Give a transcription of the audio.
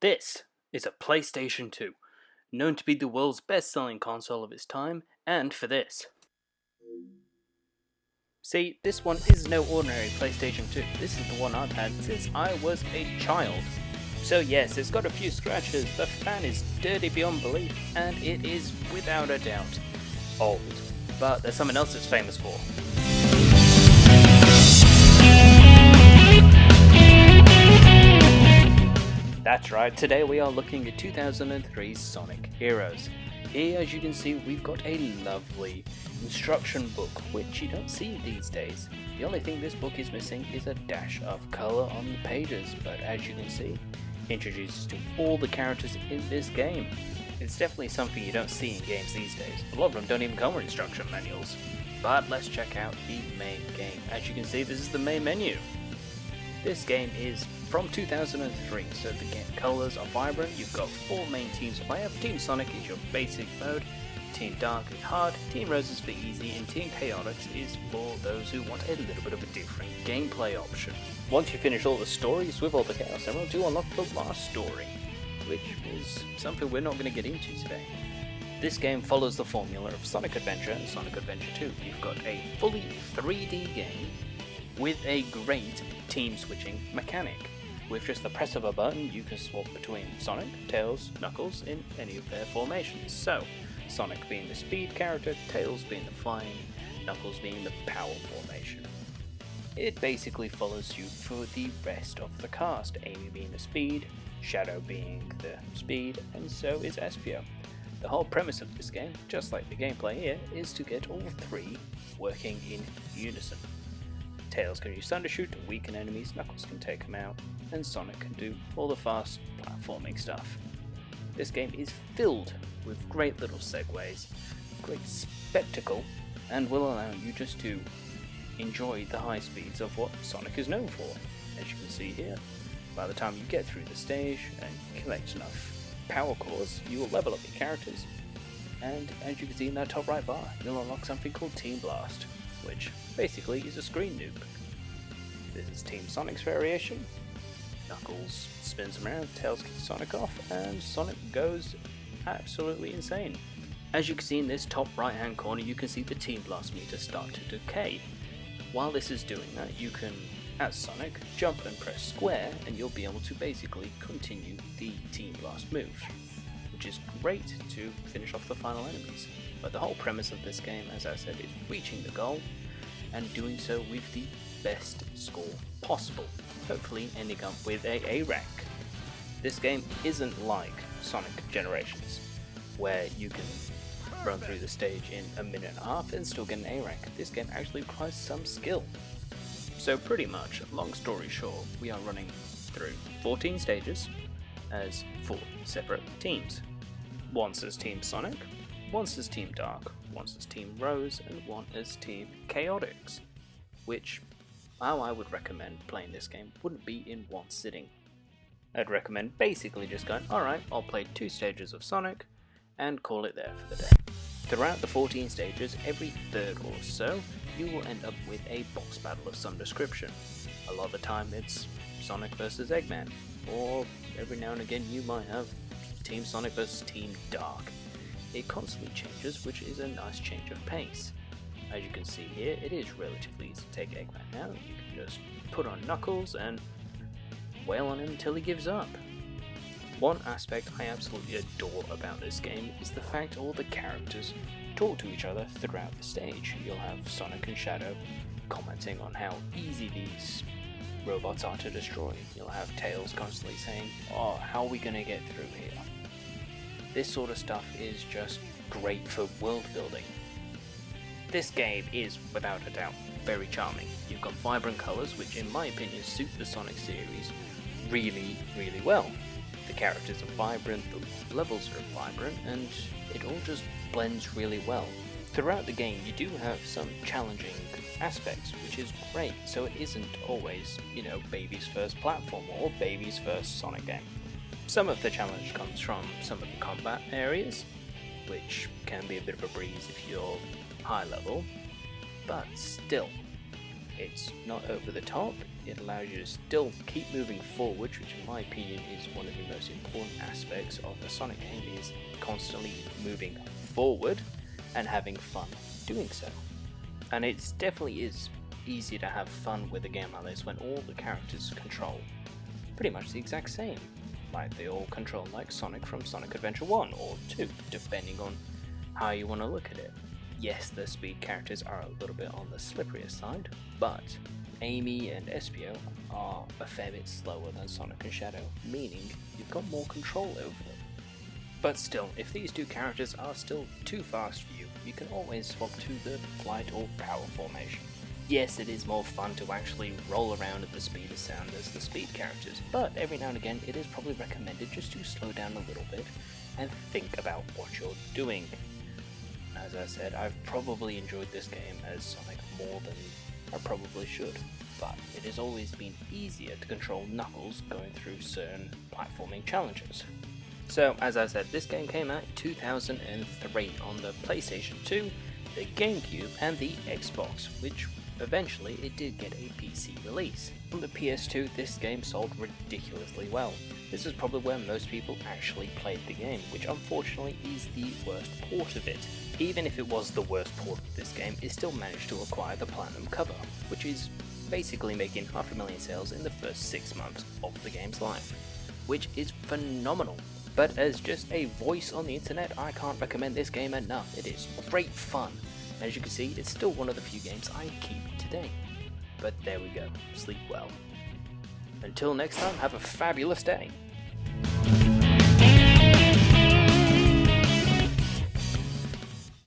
This is a PlayStation 2, known to be the world's best-selling console of its time, and for this. See, this one is no ordinary PlayStation 2, this is the one I've had since I was a child. So yes, it's got a few scratches, the fan is dirty beyond belief, and it is, without a doubt, old. But there's something else it's famous for. That's right, today we are looking at 2003's Sonic Heroes. Here, as you can see, we've got a lovely instruction book, which you don't see these days. The only thing this book is missing is a dash of colour on the pages, but as you can see, it introduces to all the characters in this game. It's definitely something you don't see in games these days. A lot of them don't even come with instruction manuals. But let's check out the main game. As you can see, this is the main menu. This game is from 2003, so the game colours are vibrant. You've got 4 main teams to play up. Team Sonic is your basic mode, Team Dark is hard, Team Rose is for easy, and Team Chaotix is for those who want a little bit of a different gameplay option. Once you finish all the stories with all the Chaos Emeralds, you unlock the last story, which is something we're not going to get into today. This game follows the formula of Sonic Adventure and Sonic Adventure 2. You've got a fully 3D game with a great team switching mechanic. With just the press of a button, you can swap between Sonic, Tails, Knuckles in any of their formations. So, Sonic being the speed character, Tails being the flying, Knuckles being the power formation. It basically follows you for the rest of the cast, Amy being the speed, Shadow being the speed, and so is Espio. The whole premise of this game, just like the gameplay here, is to get all 3 working in unison. Tails can use Thunder Shoot to weaken enemies, Knuckles can take them out, and Sonic can do all the fast platforming stuff. This game is filled with great little segues, great spectacle, and will allow you just to enjoy the high speeds of what Sonic is known for. As you can see here, by the time you get through the stage and collect enough power cores, you will level up your characters, and as you can see in that top right bar, you'll unlock something called Team Blast, which basically is a screen nuke. This is Team Sonic's variation. Knuckles spins around, Tails kicks Sonic off, and Sonic goes absolutely insane. As you can see in this top right hand corner, you can see the Team Blast meter start to decay. While this is doing that, you can, as Sonic, jump and press square, and you'll be able to basically continue the Team Blast move, which is great to finish off the final enemies. But the whole premise of this game, as I said, is reaching the goal and doing so with the best score possible, hopefully ending up with a rank. This game isn't like Sonic Generations, where you can run through the stage in a minute and a half and still get an A rank. This game actually requires some skill. So pretty much, long story short, we are running through 14 stages as 4 separate teams. Once as Team Sonic, once as Team Dark, once as Team Rose, and one as Team Chaotix, which, how I would recommend playing this game wouldn't be in one sitting. I'd recommend basically just going, alright, I'll play 2 stages of Sonic, and call it there for the day. Throughout the 14 stages, every third or so, you will end up with a boss battle of some description. A lot of the time it's Sonic vs Eggman, or every now and again you might have Team Sonic vs Team Dark. It constantly changes, which is a nice change of pace. As you can see here, it is relatively easy to take Eggman out. You can just put on Knuckles and wail on him until he gives up. One aspect I absolutely adore about this game is the fact all the characters talk to each other throughout the stage. You'll have Sonic and Shadow commenting on how easy these robots are to destroy. You'll have Tails constantly saying, oh, how are we going to get through here? This sort of stuff is just great for world building. This game is, without a doubt, very charming. You've got vibrant colours, which in my opinion suit the Sonic series really, really well. The characters are vibrant, the levels are vibrant, and it all just blends really well. Throughout the game you do have some challenging aspects, which is great, so it isn't always, baby's first platform or baby's first Sonic game. Some of the challenge comes from some of the combat areas, which can be a bit of a breeze if you're high level, but still, It's not over the top, it allows you to still keep moving forward, which in my opinion is one of the most important aspects of a Sonic game, is constantly moving forward and having fun doing so. And it definitely is easier to have fun with a game like this when all the characters control pretty much the exact same. Like they all control like Sonic from Sonic Adventure 1 or 2, depending on how you want to look at it. Yes, the speed characters are a little bit on the slipperier side, but Amy and Espio are a fair bit slower than Sonic and Shadow, meaning you've got more control over them. But still, if these two characters are still too fast for you, you can always swap to the flight or power formation. Yes, it is more fun to actually roll around at the speed of sound as the speed characters, but every now and again it is probably recommended just to slow down a little bit and think about what you're doing. As I said, I've probably enjoyed this game as Sonic more than I probably should, but it has always been easier to control Knuckles going through certain platforming challenges. So, as I said, this game came out in 2003 on the PlayStation 2, the GameCube, and the Xbox, which eventually it did get a PC release. On the PS2, this game sold ridiculously well. This is probably where most people actually played the game, which unfortunately is the worst port of it. Even if it was the worst port of this game, it still managed to acquire the Platinum cover, which is basically making 500,000 sales in the first 6 months of the game's life, which is phenomenal. But as just a voice on the internet, I can't recommend this game enough. It is great fun. As you can see, it's still one of the few games I keep today. But there we go, sleep well. Until next time, have a fabulous day.